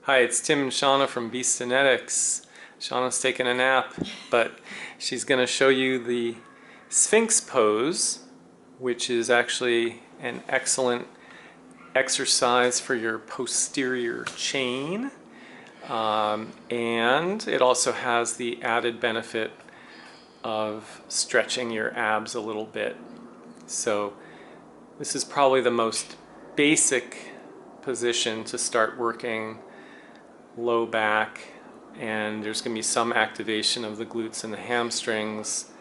Hi, it's Tim and Shana from Beastanetics. Shana's taking a nap, but she's going to show you the Sphinx Pose, which is actually an excellent exercise for your posterior chain. And it also has the added benefit of stretching your abs a little bit. So this is probably the most basic position to start working low back, and there's going to be some activation of the glutes and the hamstrings,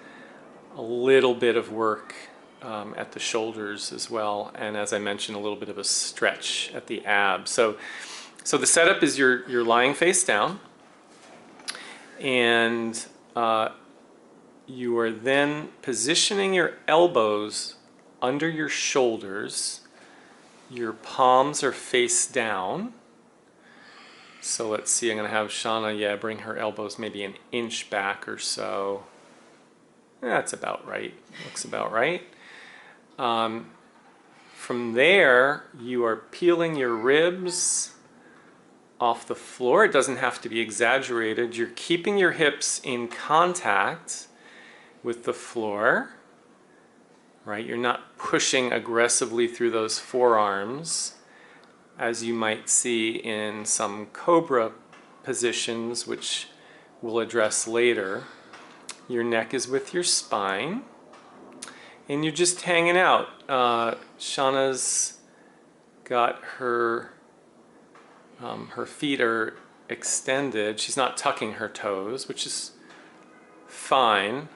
a little bit of work at the shoulders as well, and as I mentioned, a little bit of a stretch at the abs. So the setup is you're lying face down, and you are then positioning your elbows under your shoulders. Your palms are face down. So let's see, I'm going to have Shana, bring her elbows maybe an inch back or so. That's about right. Looks about right. From there, you are peeling your ribs off the floor. It doesn't have to be exaggerated. You're keeping your hips in contact with the floor, right? You're not pushing aggressively through those forearms, as you might see in some cobra positions, which we'll address later. Your neck is with your spine, and you're just hanging out. Shana's got her feet are extended. She's not tucking her toes, which is fine.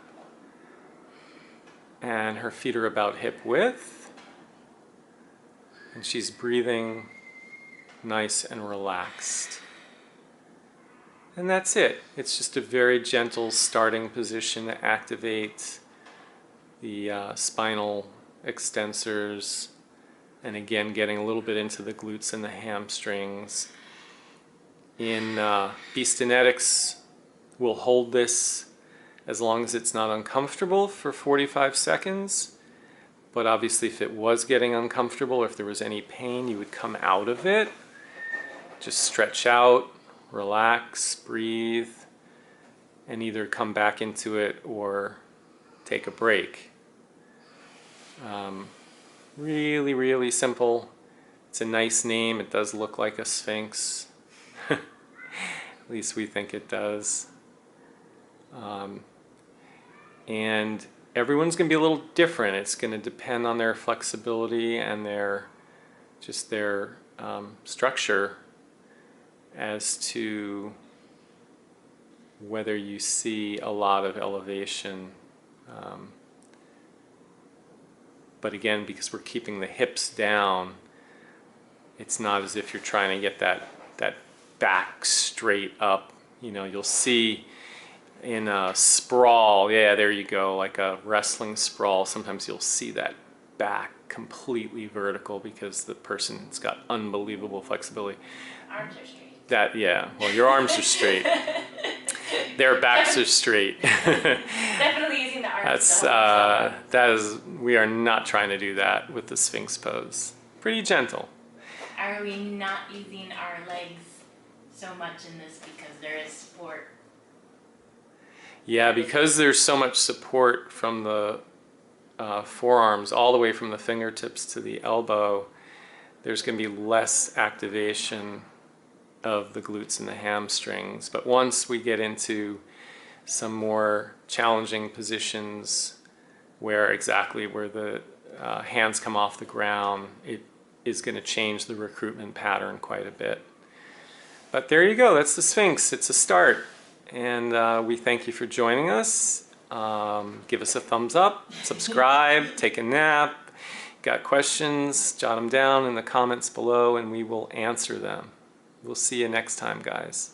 And her feet are about hip width. And she's breathing nice and relaxed. And that's it. It's just a very gentle starting position to activate the spinal extensors, and again getting a little bit into the glutes and the hamstrings. In Beastanetics, we'll hold this as long as it's not uncomfortable for 45 seconds. But obviously if it was getting uncomfortable, or if there was any pain, you would come out of it. Just stretch out, relax, breathe, and either come back into it or take a break. Really, really simple. It's a nice name. It does look like a sphinx. At least we think it does. And everyone's going to be a little different. It's going to depend on their flexibility and their structure as to whether you see a lot of elevation. But again, because we're keeping the hips down, it's not as if you're trying to get that back straight up. You know, you'll see in a sprawl, there you go, like a wrestling sprawl, sometimes you'll see that back completely vertical because the person's got unbelievable flexibility. Arms are straight. Well, your arms are straight. Their backs are straight. Definitely using the arms. We are not trying to do that with the Sphinx Pose. Pretty gentle. Are we not using our legs so much in this because there is support? Yeah, because there's so much support from the forearms all the way from the fingertips to the elbow, there's going to be less activation of the glutes and the hamstrings. But once we get into some more challenging positions where the hands come off the ground, it is going to change the recruitment pattern quite a bit. But there you go, that's the Sphinx. It's a start. And we thank you for joining us. Give us a thumbs up, subscribe, take a nap. Got questions, jot them down in the comments below and we will answer them. We'll see you next time, guys.